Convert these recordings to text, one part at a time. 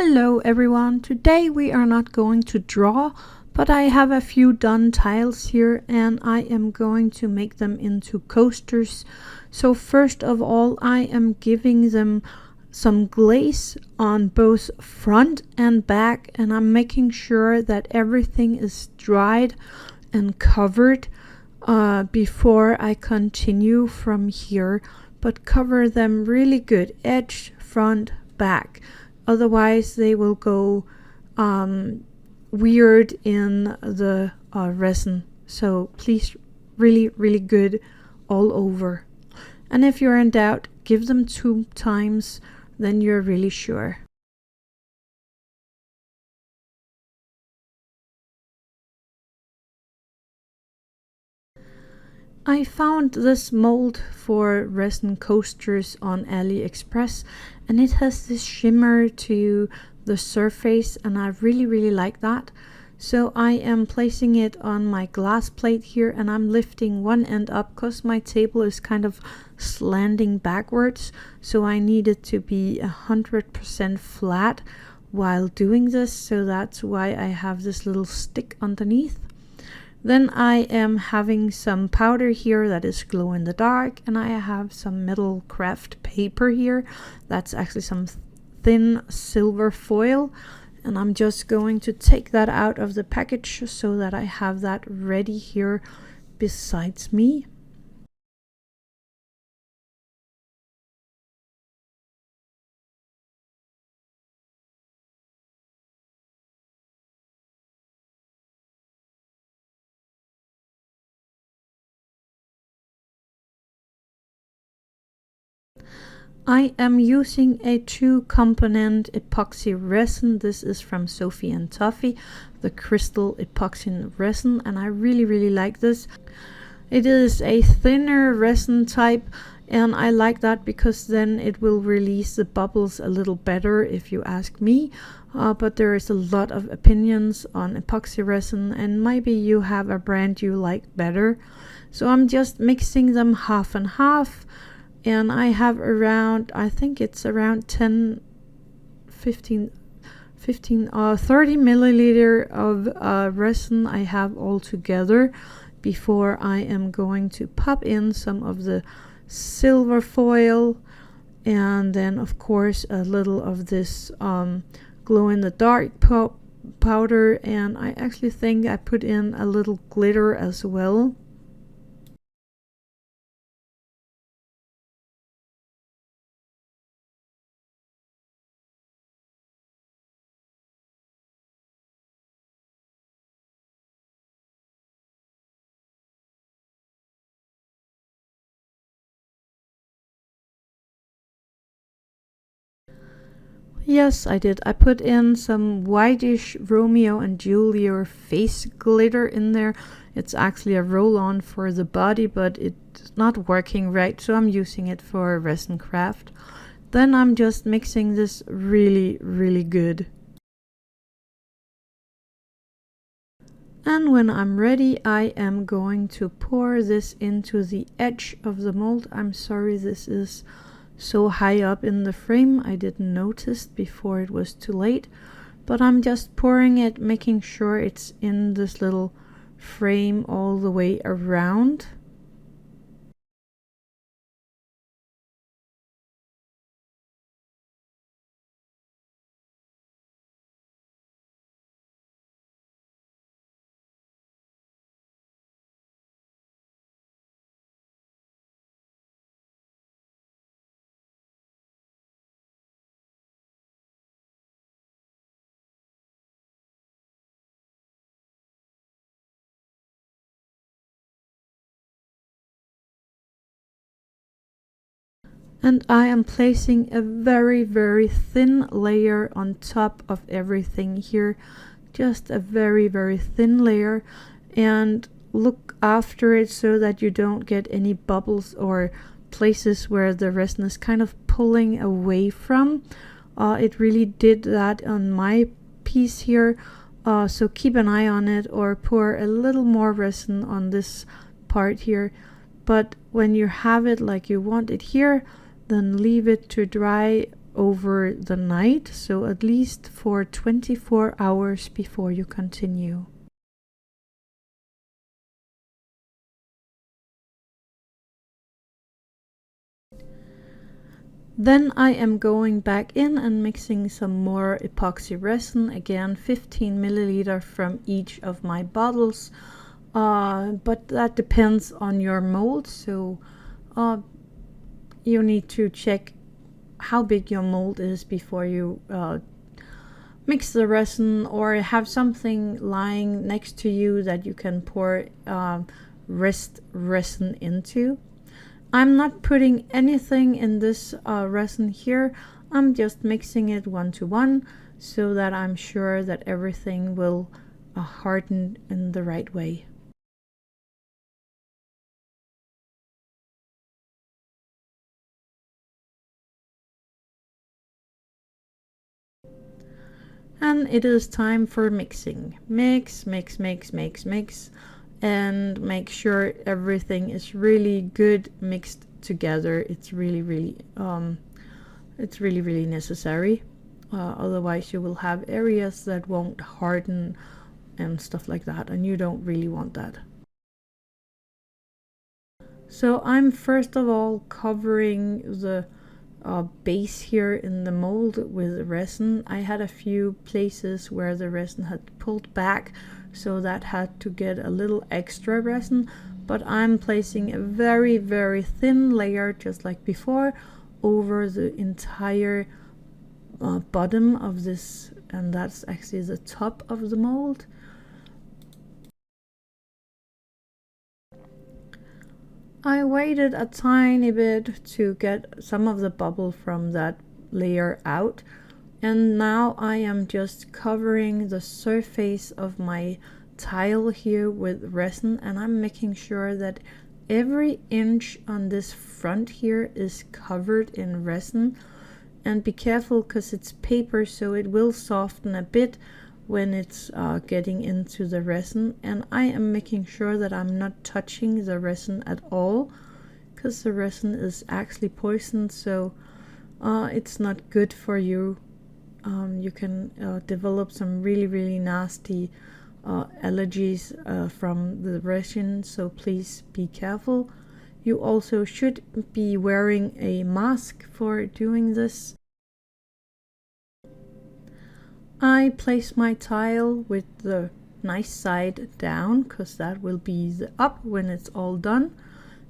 Hello everyone, today we are not going to draw, but I have a few done tiles here and I am going to make them into coasters. So first of all, I am giving them some glaze on both front and back, and I'm making sure that everything is dried and covered before I continue from here, but cover them really good, edge, front, back. Otherwise they will go weird in the resin. So please, really good all over. And if you're in doubt, give them 2 times, then you're really sure. I found this mold for resin coasters on AliExpress, and it has this shimmer to the surface, and I really like that. So I am placing it on my glass plate here, and I'm lifting one end up because my table is kind of slanting backwards, so I need it to be 100% flat while doing this, so that's why I have this little stick underneath. Then I am having some powder here that is glow in the dark, and I have some metal craft paper here. That's actually some thin silver foil, and I'm just going to take that out of the package so that I have that ready here besides me. I am using a 2-component epoxy resin. This is from Sophie and Toffee, the crystal epoxy resin, and I really like this. It is a thinner resin type, and I like that because then it will release the bubbles a little better if you ask me. But there is a lot of opinions on epoxy resin, and maybe you have a brand you like better. So I'm just mixing them half and half. And I have around, I think it's around 30 milliliter of resin I have all together before I am going to pop in some of the silver foil, and then of course a little of this glow in the dark powder, and I actually think I put in a little glitter as well. Yes, I did. I put in some whitish Romeo and Juliet face glitter in there. It's actually a roll-on for the body, but it's not working right, so I'm using it for resin craft. Then I'm just mixing this really good. And when I'm ready, I am going to pour this into the edge of the mold. I'm sorry this is so high up in the frame, I didn't notice before it was too late, but I'm just pouring it, making sure it's in this little frame all the way around. And I am placing a very thin layer on top of everything here, just a very thin layer, and look after it so that you don't get any bubbles or places where the resin is kind of pulling away from. It really did that on my piece here, so keep an eye on it, or pour a little more resin on this part here. But when you have it like you want it here, then leave it to dry over the night, so at least for 24 hours before you continue. Then I am going back in and mixing some more epoxy resin, again 15 milliliter from each of my bottles, but that depends on your mold, so you need to check how big your mold is before you mix the resin, or have something lying next to you that you can pour rest resin into. I'm not putting anything in this resin here. I'm just mixing it 1-to-1 so that I'm sure that everything will harden in the right way. And it is time for mixing. Mix, mix, mix, mix, mix, and make sure everything is really good mixed together. It's really necessary. Otherwise you will have areas that won't harden and stuff like that, and you don't really want that. So I'm first of all covering the base here in the mold with resin. I had a few places where the resin had pulled back, so that had to get a little extra resin, but I'm placing a very thin layer, just like before, over the entire bottom of this, and that's actually the top of the mold. I waited a tiny bit to get some of the bubble from that layer out, and now I am just covering the surface of my tile here with resin, and I'm making sure that every inch on this front here is covered in resin. And be careful, because it's paper, so it will soften a bit when it's getting into the resin. And I am making sure that I'm not touching the resin at all, because the resin is actually poisoned, so it's not good for you. You can develop some really nasty allergies from the resin, so please be careful. You also should be wearing a mask for doing this. I place my tile with the nice side down, because that will be the up when it's all done,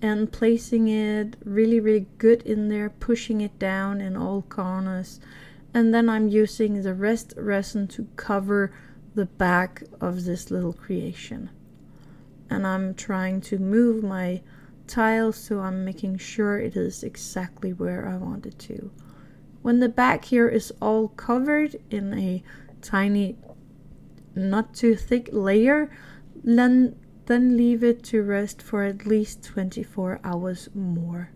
and placing it really good in there, pushing it down in all corners, and then I'm using the rest resin to cover the back of this little creation. And I'm trying to move my tile, so I'm making sure it is exactly where I want it to. When the back here is all covered in a tiny, not too thick layer, then leave it to rest for at least 24 hours more.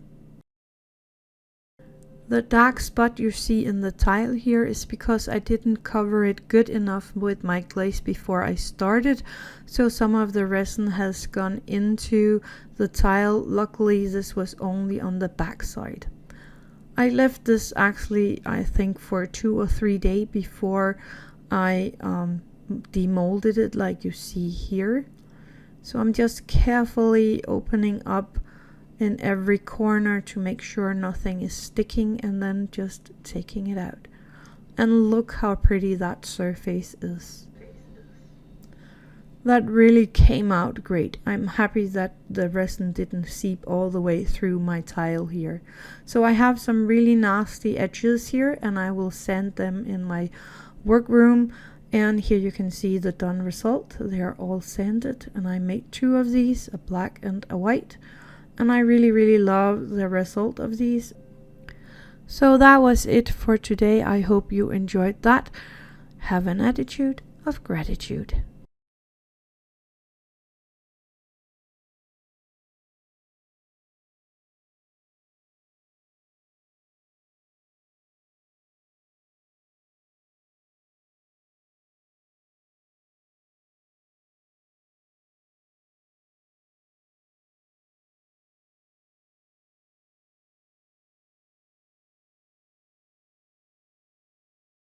The dark spot you see in the tile here is because I didn't cover it good enough with my glaze before I started, so some of the resin has gone into the tile. Luckily this was only on the back side. I left this actually, I think, for 2 or 3 days before I demolded it, like you see here. So I'm just carefully opening up in every corner to make sure nothing is sticking, and then just taking it out. And look how pretty that surface is. That really came out great. I'm happy that the resin didn't seep all the way through my tile here. So I have some really nasty edges here, and I will sand them in my workroom. And here you can see the done result. They are all sanded, and I made 2 of these, a black and a white. And I really love the result of these. So that was it for today. I hope you enjoyed that. Have an attitude of gratitude.